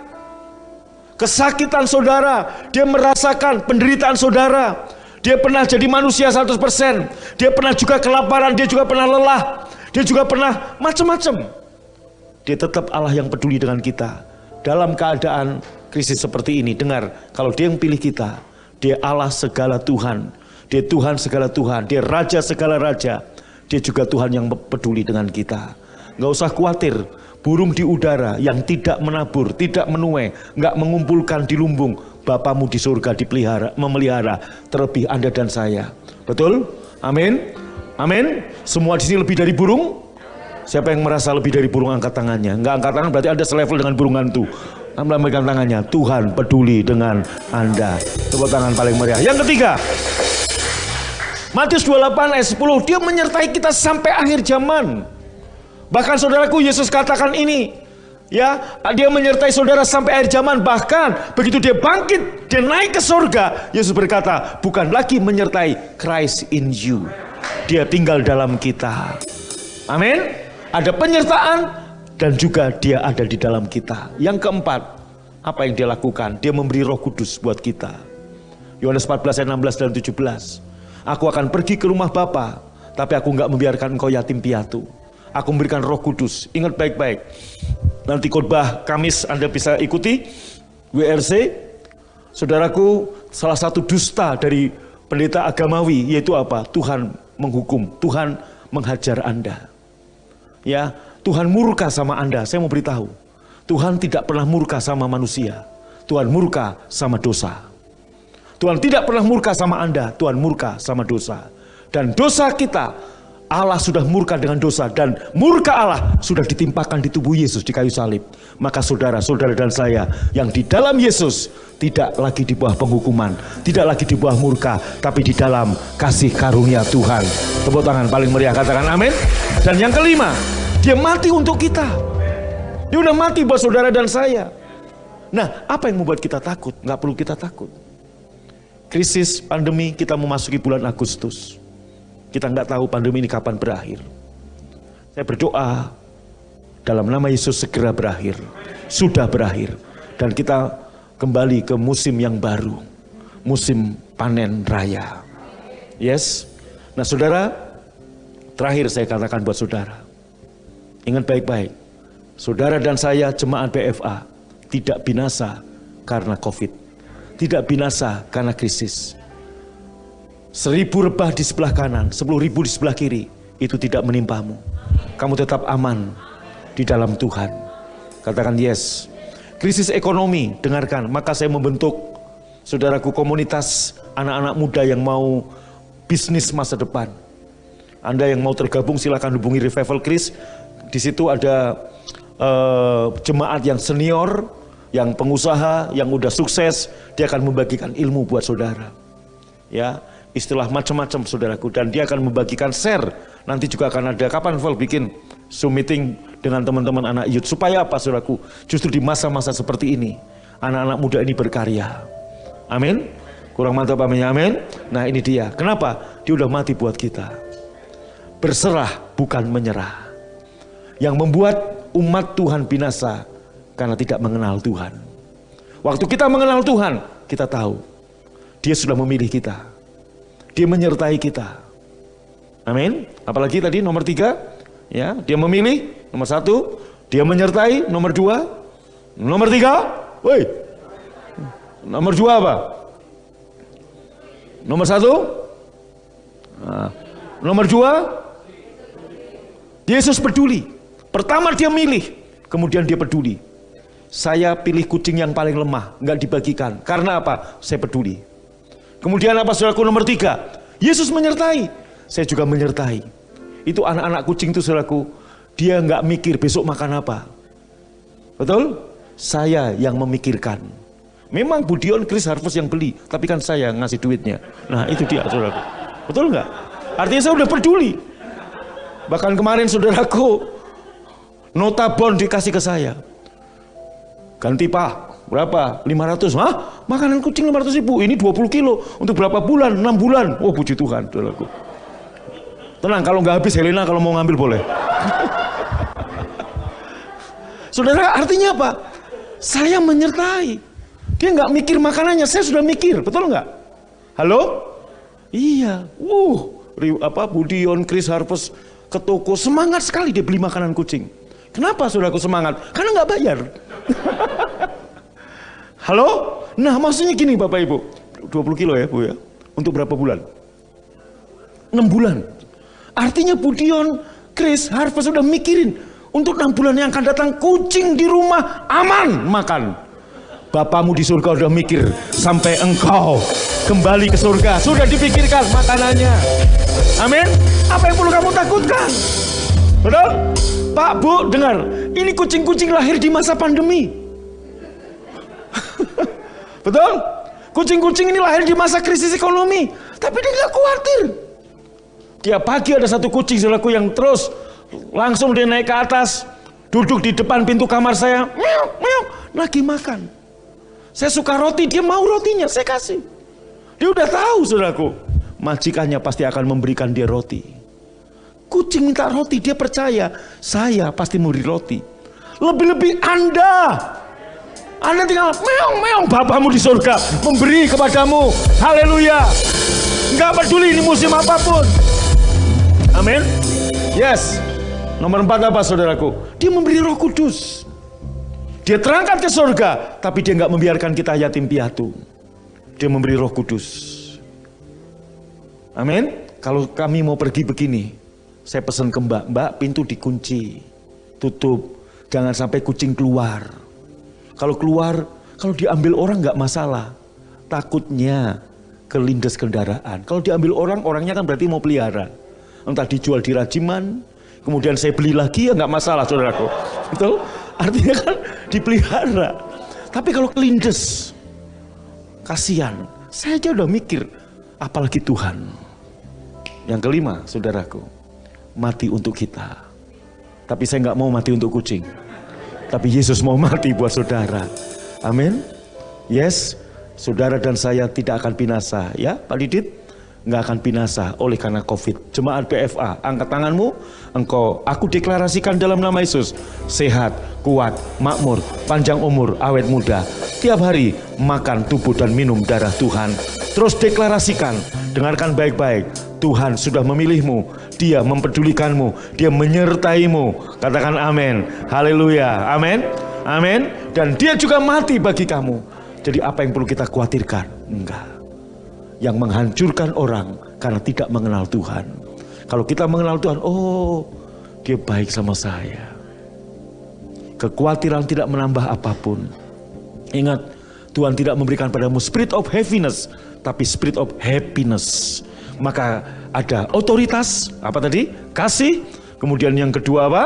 kesakitan saudara, dia merasakan penderitaan saudara. Dia pernah jadi manusia 100%, dia pernah juga kelaparan, dia juga pernah lelah, dia juga pernah macam-macam. Dia tetap Allah yang peduli dengan kita. Dalam keadaan krisis seperti ini, dengar, kalau dia yang pilih kita, dia Allah segala Tuhan, dia Tuhan segala Tuhan, dia Raja segala Raja, dia juga Tuhan yang peduli dengan kita. Gak usah khawatir, burung di udara yang tidak menabur, tidak menuai, gak mengumpulkan di lumbung, Bapamu di surga memelihara, terlebih Anda dan saya. Betul? Amin? Amin? Semua di sini lebih dari burung? Siapa yang merasa lebih dari burung angkat tangannya? Enggak angkat tangan berarti Anda selevel dengan burung hantu. Anda memegang tangannya, Tuhan peduli dengan Anda. Tepuk tangan paling meriah. Yang ketiga, Matius 28 ayat 10, dia menyertai kita sampai akhir zaman. Bahkan saudaraku, Yesus katakan ini, ya, dia menyertai saudara sampai akhir zaman. Bahkan begitu dia bangkit, dia naik ke surga, Yesus berkata, bukan lagi menyertai, Christ in you. Dia tinggal dalam kita. Amin. Ada penyertaan dan juga dia ada di dalam kita. Yang keempat, apa yang dia lakukan? Dia memberi Roh Kudus buat kita. Yohanes 14 ayat 16 dan 17. Aku akan pergi ke rumah Bapa, tapi aku enggak membiarkan engkau yatim piatu. Aku memberikan Roh Kudus. Ingat baik-baik. Nanti khotbah Kamis Anda bisa ikuti WRC. Saudaraku, salah satu dusta dari pendeta agamawi yaitu apa? Tuhan menghukum, Tuhan menghajar Anda. Ya, Tuhan murka sama Anda. Saya mau beritahu, Tuhan tidak pernah murka sama manusia. Tuhan murka sama dosa. Tuhan tidak pernah murka sama Anda, Tuhan murka sama dosa. Dan dosa kita, Allah sudah murka dengan dosa, dan murka Allah sudah ditimpakan di tubuh Yesus di kayu salib. Maka saudara-saudara dan saya yang di dalam Yesus tidak lagi di bawah penghukuman, tidak lagi di bawah murka, tapi di dalam kasih karunia Tuhan. Tepuk tangan paling meriah, katakan amin. Dan yang kelima, dia mati untuk kita. Dia udah mati buat saudara dan saya. Nah, apa yang membuat kita takut? Nggak perlu kita takut. Krisis pandemi, kita memasuki bulan Agustus. Kita nggak tahu pandemi ini kapan berakhir. Saya berdoa dalam nama Yesus segera berakhir. Sudah berakhir. Dan kita kembali ke musim yang baru. Musim panen raya. Yes. Nah saudara, terakhir saya katakan buat saudara. Ingat baik-baik. Saudara dan saya jemaat BFA tidak binasa karena COVID. Tidak binasa karena krisis. 1000 rebah di sebelah kanan, 10.000 di sebelah kiri, itu tidak menimpamu. Kamu tetap aman di dalam Tuhan. Katakan yes. Krisis ekonomi, dengarkan, maka saya membentuk saudaraku komunitas anak-anak muda yang mau bisnis masa depan. Anda yang mau tergabung silakan hubungi Revival Kris. Di situ ada jemaat yang senior, yang pengusaha, yang udah sukses, dia akan membagikan ilmu buat saudara. Ya, istilah macam-macam saudaraku, dan dia akan membagikan share. Nanti juga akan ada, kapan Val bikin Zoom meeting dengan teman-teman anak youth. Supaya apa saudaraku? Justru di masa-masa seperti ini, anak-anak muda ini berkarya. Amin. Kurang mantap amin, amin. Nah ini dia, kenapa? Dia udah mati buat kita. Berserah bukan menyerah. Yang membuat umat Tuhan binasa karena tidak mengenal Tuhan. Waktu kita mengenal Tuhan, kita tahu Dia sudah memilih kita. Dia menyertai kita. Amin. Apalagi tadi nomor 3, ya, Dia memilih. Nomor 1, Dia menyertai. Nomor 2, nomor 3, woi. Nomor 2 apa? Nomor 1, nah, nomor 2, Yesus peduli. Pertama Dia milih, kemudian Dia peduli. Saya pilih kucing yang paling lemah, nggak dibagikan. Karena apa? Saya peduli. Kemudian apa saudaraku nomor 3? Yesus menyertai. Saya juga menyertai. itu anak-anak kucing itu saudaraku, dia nggak mikir besok makan apa. Betul? Saya yang memikirkan. Memang Budion Chris Harvest yang beli, tapi kan saya ngasih duitnya. Nah itu dia saudaraku. Betul nggak? Artinya saya udah peduli. Bahkan kemarin saudaraku, nota bond dikasih ke saya. Ganti Pak, berapa? 500. Hah? Makanan kucing 500.000. Ini 20 kilo. Untuk berapa bulan? 6 bulan. Oh puji Tuhan saudaraku. Tenang, kalau nggak habis Helena kalau mau ngambil boleh. Saudara, artinya apa? Saya menyertai. Dia nggak mikir makanannya, saya sudah mikir, betul nggak? Halo? Iya. Budion Chris Harvest ke toko, semangat sekali dia beli makanan kucing. Kenapa saudaraku semangat? Karena nggak bayar. Halo? Nah maksudnya gini Bapak Ibu, 20 kilo ya Bu ya, untuk berapa bulan? 6 bulan. Artinya Budion Chris Harvest sudah mikirin, untuk 6 bulan yang akan datang kucing di rumah aman makan. Bapamu di surga udah mikir sampai engkau kembali ke surga, sudah dipikirkan makanannya. Amin. Apa yang perlu kamu takutkan? Betul? Pak, Bu, dengar, ini kucing-kucing lahir di masa pandemi. Betul? Kucing-kucing ini lahir di masa krisis ekonomi, tapi dia nggak khawatir. Tiap pagi ada satu kucing saudaraku yang terus langsung dia naik ke atas, duduk di depan pintu kamar saya, meow, meow, lagi makan. Saya suka roti, dia mau rotinya, saya kasih. Dia udah tahu saudaraku, majikannya pasti akan memberikan dia roti. Kucing minta roti, dia percaya saya pasti memberi roti. Lebih-lebih Anda tinggal meong meong, Bapamu di surga memberi kepadamu. Haleluya. Nggak peduli ini musim apapun. Amin. Yes. Nomor 4 apa saudaraku? Dia memberi Roh Kudus. Dia terangkat ke surga, tapi dia nggak membiarkan kita yatim piatu. Dia memberi Roh Kudus. Amin. Kalau kami mau pergi begini, saya pesan ke Mbak, pintu dikunci, tutup, jangan sampai kucing keluar. Kalau keluar, kalau diambil orang nggak masalah. Takutnya kelindes kendaraan. Kalau diambil orang, orangnya kan berarti mau pelihara. Entah dijual di rajiman, kemudian saya beli lagi ya nggak masalah saudaraku. Betul? Artinya kan dipelihara. Tapi kalau kelindes, kasihan. Saya aja udah mikir, apalagi Tuhan. Yang kelima, saudaraku, mati untuk kita. Tapi saya nggak mau mati untuk kucing. Tapi Yesus mau mati buat saudara. Amin. Yes, saudara dan saya tidak akan binasa. Ya, Pak Didit? Nggak akan binasa oleh karena COVID. Jemaat PFA, angkat tanganmu. Aku deklarasikan dalam nama Yesus, sehat, kuat, makmur, panjang umur, awet muda. Tiap hari makan tubuh dan minum darah Tuhan. Terus deklarasikan, dengarkan baik-baik. Tuhan sudah memilihmu, Dia mempedulikanmu, Dia menyertaimu. Katakan amin. Haleluya. Amin. Amin. Dan Dia juga mati bagi kamu. Jadi apa yang perlu kita khawatirkan? Enggak. Yang menghancurkan orang karena tidak mengenal Tuhan. Kalau kita mengenal Tuhan, oh Dia baik sama saya. Kekhawatiran tidak menambah apapun. Ingat, Tuhan tidak memberikan padamu spirit of heaviness, tapi spirit of happiness. Maka ada otoritas, apa tadi? Kasih. Kemudian yang kedua apa?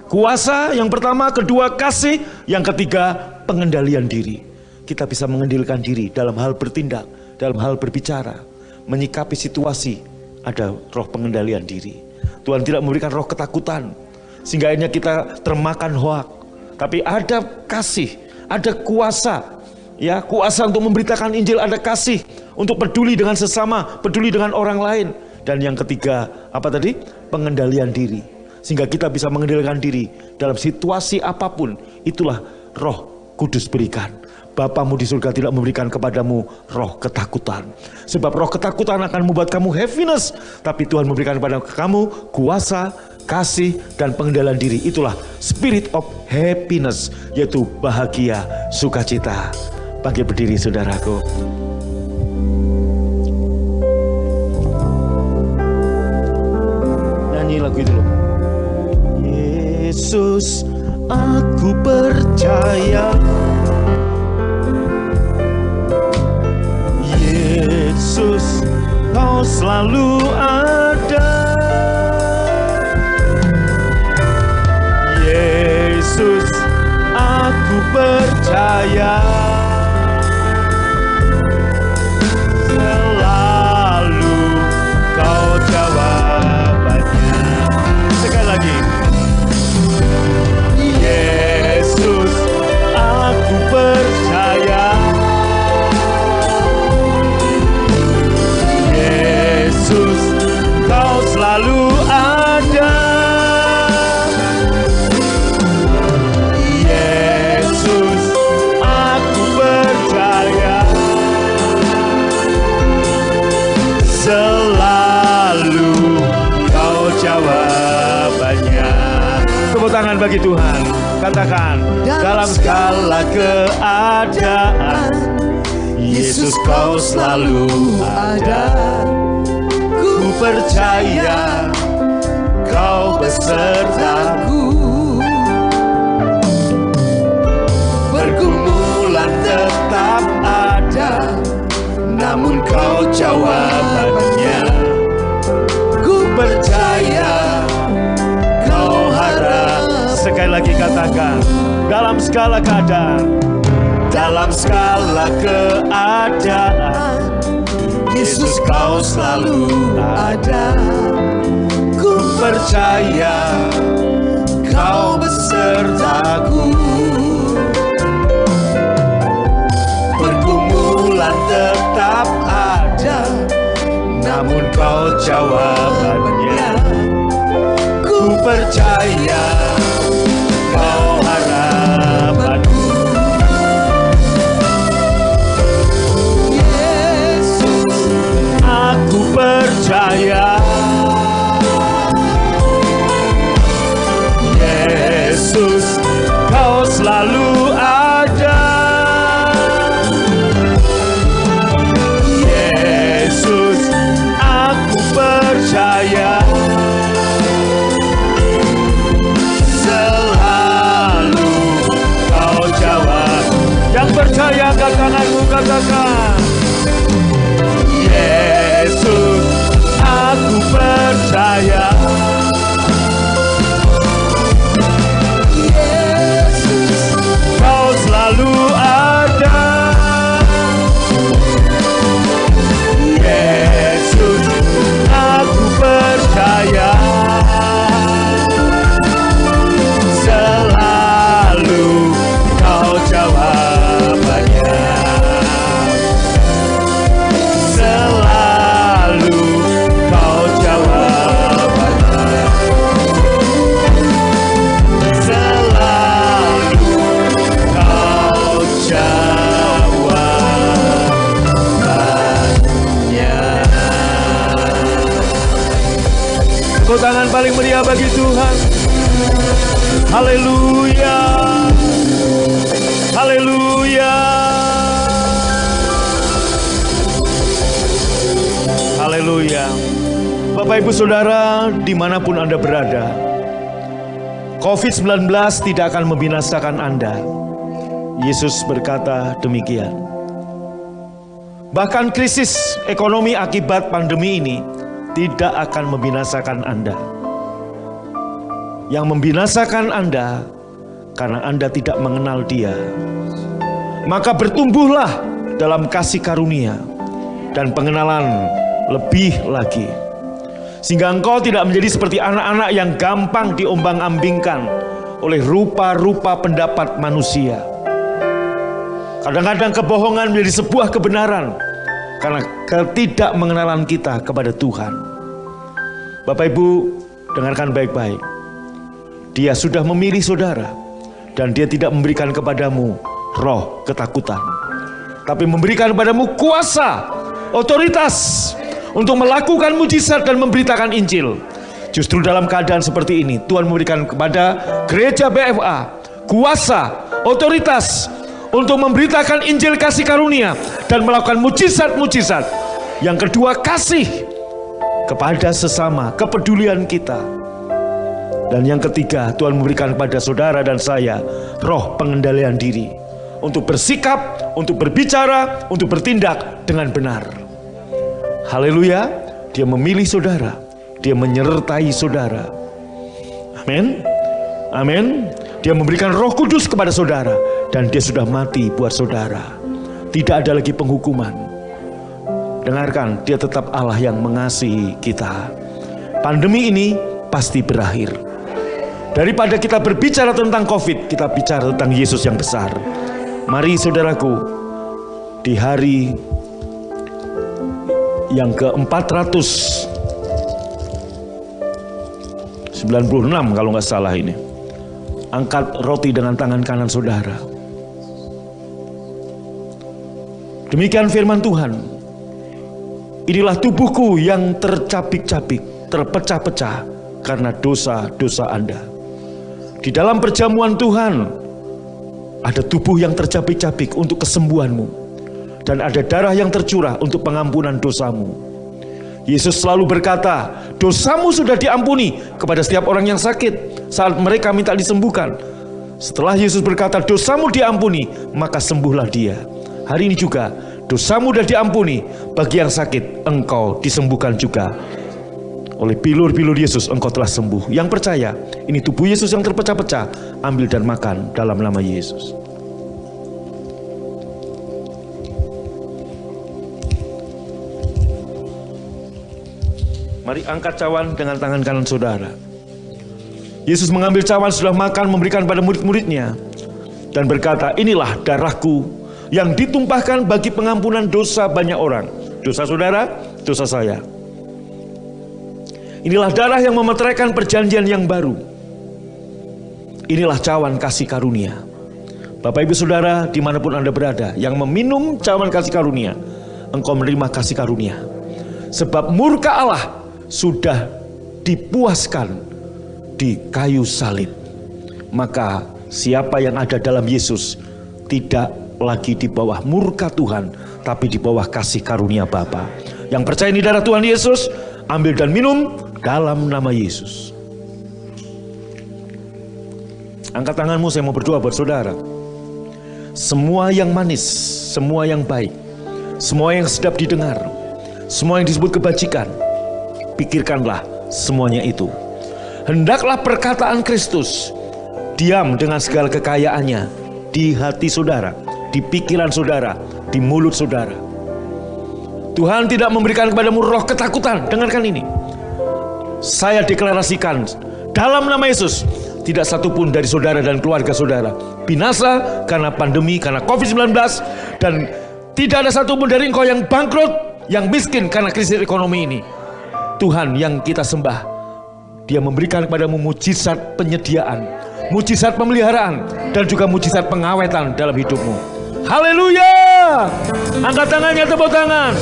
Kuasa yang pertama, kedua kasih, yang ketiga pengendalian diri. Kita bisa mengendalikan diri dalam hal bertindak, dalam hal berbicara, menyikapi situasi. Ada roh pengendalian diri. Tuhan tidak memberikan roh ketakutan, sehingga akhirnya kita termakan hoak. Tapi ada kasih, ada kuasa, ya kuasa untuk memberitakan Injil, ada kasih untuk peduli dengan sesama, peduli dengan orang lain. Dan yang ketiga, apa tadi? Pengendalian diri. Sehingga kita bisa mengendalikan diri dalam situasi apapun. Itulah Roh Kudus berikan. Bapamu di surga tidak memberikan kepadamu roh ketakutan. Sebab roh ketakutan akan membuat kamu happiness. Tapi Tuhan memberikan kepada kamu kuasa, kasih, dan pengendalian diri. Itulah spirit of happiness, yaitu bahagia, sukacita. Bangkit berdiri saudaraku. Nyanyi lagu itu loh. Yesus, aku percaya. Yesus, Kau Kau selalu ada. Yesus, aku percaya selalu Kau jawabannya. Sekali lagi. Yesus, aku percaya Yesus, Kau selalu ada. Yesus, aku percaya selalu Kau jawabannya. Tepuk tangan bagi Tuhan. Katakan, dalam segala keadaan Yesus, Kau selalu ada. Ku percaya Kau besertaku. Pergumulan tetap ada, namun Kau jawabannya. Ku percaya Kau harap. Sekali lagi katakan, dalam segala keadaan, dalam segala keadaan Yesus, Kau selalu ada. Ku percaya Kau besertaku. Pergumulan tetap ada, namun Kau jawabannya. Ku percaya Kau harapanku. Yesus, aku percaya. Yesus, Kau selalu ada. Yesus, aku percaya selalu Kau jawab. Yang percaya katakan, aku katakan. Yesus, aku percaya. Yesus, Kau selalu ada. Yesus, aku percaya selalu Kau jawabannya. Selalu Kau jawabannya. Selalu Kau jawabannya. Tepuk tangan paling meriah bagi Tuhan. Haleluya. Haleluya. Haleluya. Bapak Ibu Saudara, dimanapun Anda berada, COVID-19 tidak akan membinasakan Anda. Yesus berkata demikian. Bahkan krisis ekonomi akibat pandemi ini tidak akan membinasakan Anda. Yang membinasakan Anda karena Anda tidak mengenal Dia. Maka bertumbuhlah dalam kasih karunia dan pengenalan lebih lagi, sehingga engkau tidak menjadi seperti anak-anak yang gampang diombang-ambingkan oleh rupa-rupa pendapat manusia. Kadang-kadang kebohongan menjadi sebuah kebenaran karena ketidakmengenalan kita kepada Tuhan. Bapak Ibu, dengarkan baik-baik. Dia sudah memilih saudara, dan Dia tidak memberikan kepadamu roh ketakutan, tapi memberikan kepadamu kuasa, otoritas untuk melakukan mujizat dan memberitakan Injil. Justru dalam keadaan seperti ini, Tuhan memberikan kepada gereja BFA kuasa, otoritas untuk memberitakan Injil kasih karunia dan melakukan mujizat-mujizat. Yang kedua, kasih kepada sesama, kepedulian kita. Dan yang ketiga, Tuhan memberikan kepada saudara dan saya roh pengendalian diri untuk bersikap, untuk berbicara, untuk bertindak dengan benar. Haleluya. Dia memilih saudara, Dia menyertai saudara. Amin. Amin. Dia memberikan Roh Kudus kepada saudara, dan Dia sudah mati buat saudara. Tidak ada lagi penghukuman. Dengarkan, Dia tetap Allah yang mengasihi kita. Pandemi ini pasti berakhir. Daripada kita berbicara tentang COVID, kita bicara tentang Yesus yang besar. Mari saudaraku, di hari yang ke-496 kalau nggak salah ini, angkat roti dengan tangan kanan saudara. Demikian firman Tuhan. Inilah tubuhku yang tercabik-cabik, terpecah-pecah karena dosa-dosa Anda. Di dalam perjamuan Tuhan ada tubuh yang tercabik-cabik untuk kesembuhanmu, dan ada darah yang tercurah untuk pengampunan dosamu. Yesus selalu berkata, dosamu sudah diampuni kepada setiap orang yang sakit saat mereka minta disembuhkan. Setelah Yesus berkata dosamu diampuni, maka sembuhlah dia. Hari ini juga dosamu sudah diampuni, bagi yang sakit engkau disembuhkan juga. Oleh bilur-bilur Yesus engkau telah sembuh. Yang percaya, ini tubuh Yesus yang terpecah-pecah, ambil dan makan dalam nama Yesus. Mari angkat cawan dengan tangan kanan saudara. Yesus mengambil cawan sudah makan, memberikan pada murid-muridnya, dan berkata, inilah darahku yang ditumpahkan bagi pengampunan dosa banyak orang. Dosa saudara, dosa saya. Inilah darah yang memeteraikan perjanjian yang baru. Inilah cawan kasih karunia. Bapak ibu saudara dimanapun Anda berada, yang meminum cawan kasih karunia, engkau menerima kasih karunia. Sebab murka Allah sudah dipuaskan di kayu salib. Maka siapa yang ada dalam Yesus tidak lagi di bawah murka Tuhan, tapi di bawah kasih karunia Bapa. Yang percaya ini darah Tuhan Yesus, ambil dan minum dalam nama Yesus. Angkat tanganmu, saya mau berdoa buat saudara. Semua yang manis, semua yang baik, semua yang sedap didengar, semua yang disebut kebajikan, pikirkanlah semuanya itu. Hendaklah perkataan Kristus diam dengan segala kekayaannya di hati saudara, di pikiran saudara, di mulut saudara. Tuhan tidak memberikan kepadamu roh ketakutan. Dengarkan ini. Saya deklarasikan dalam nama Yesus, tidak satupun dari saudara dan keluarga saudara binasa karena pandemi, karena COVID-19, dan tidak ada satupun dari engkau yang bangkrut, yang miskin karena krisis ekonomi ini. Tuhan yang kita sembah, Dia memberikan kepadamu mujizat penyediaan, mujizat pemeliharaan, dan juga mujizat pengawetan dalam hidupmu. Haleluya! Angkat tangannya, tepuk tangan.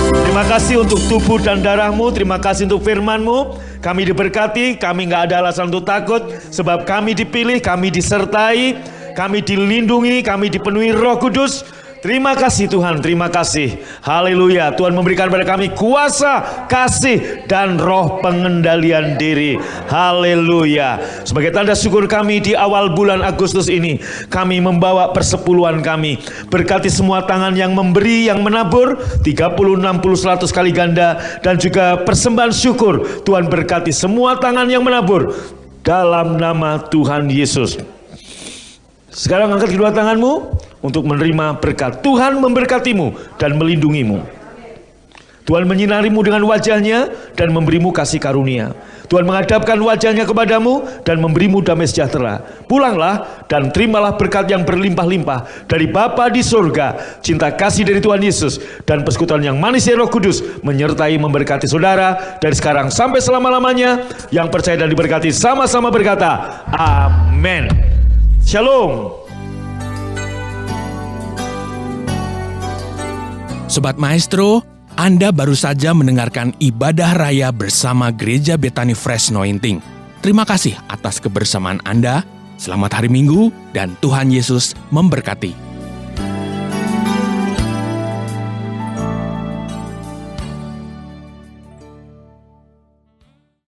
Terima kasih untuk tubuh dan darahmu, terima kasih untuk firmanmu. Kami diberkati, kami gak ada alasan untuk takut, sebab kami dipilih, kami disertai, kami dilindungi, kami dipenuhi Roh Kudus. Terima kasih Tuhan, terima kasih. Haleluya, Tuhan memberikan pada kami kuasa, kasih, dan roh pengendalian diri. Haleluya. Sebagai tanda syukur kami di awal bulan Agustus ini, kami membawa persepuluhan kami. Berkati semua tangan yang memberi, yang menabur 30, 60, 100 kali ganda, dan juga persembahan syukur. Tuhan berkati semua tangan yang menabur dalam nama Tuhan Yesus. Sekarang angkat kedua tanganmu untuk menerima berkat. Tuhan memberkatimu dan melindungimu. Tuhan menyinarimu dengan wajahnya dan memberimu kasih karunia. Tuhan menghadapkan wajahnya kepadamu dan memberimu damai sejahtera. Pulanglah dan terimalah berkat yang berlimpah-limpah dari Bapa di surga, cinta kasih dari Tuhan Yesus, dan persekutuan yang manis dari Roh Kudus menyertai memberkati saudara dari sekarang sampai selama-lamanya. Yang percaya dan diberkati sama-sama berkata, amin. Shalom. Sobat Maestro, Anda baru saja mendengarkan ibadah raya bersama Gereja Bethany Fresh Anointing. Terima kasih atas kebersamaan Anda. Selamat hari Minggu dan Tuhan Yesus memberkati.